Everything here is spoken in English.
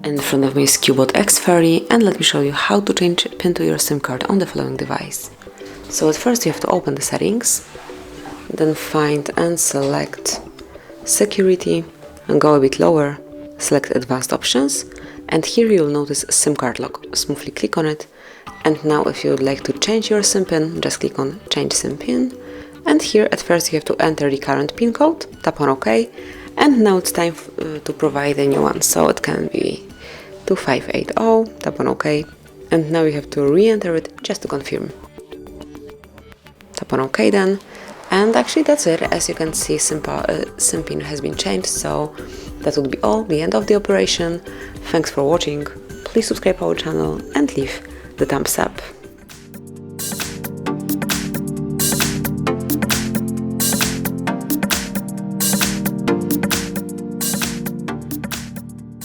In front of me is CUBOT X30, and let me show you how to change PIN to your SIM card on the following device. So at first you have to open the settings, then find and select security and go a bit lower, select advanced options, and here you'll notice SIM card lock. Smoothly click on it, and now if you would like to change your SIM PIN, just click on change SIM PIN, and here at first you have to enter the current PIN code, tap on OK, and now it's time to provide a new one, so it can be 2580, tap on OK, and now you have to re-enter it just to confirm. Tap on OK then, and actually that's it. As you can see, SIM PIN has been changed, so that would be all, the end of the operation. Thanks for watching, please subscribe our channel and leave the thumbs up.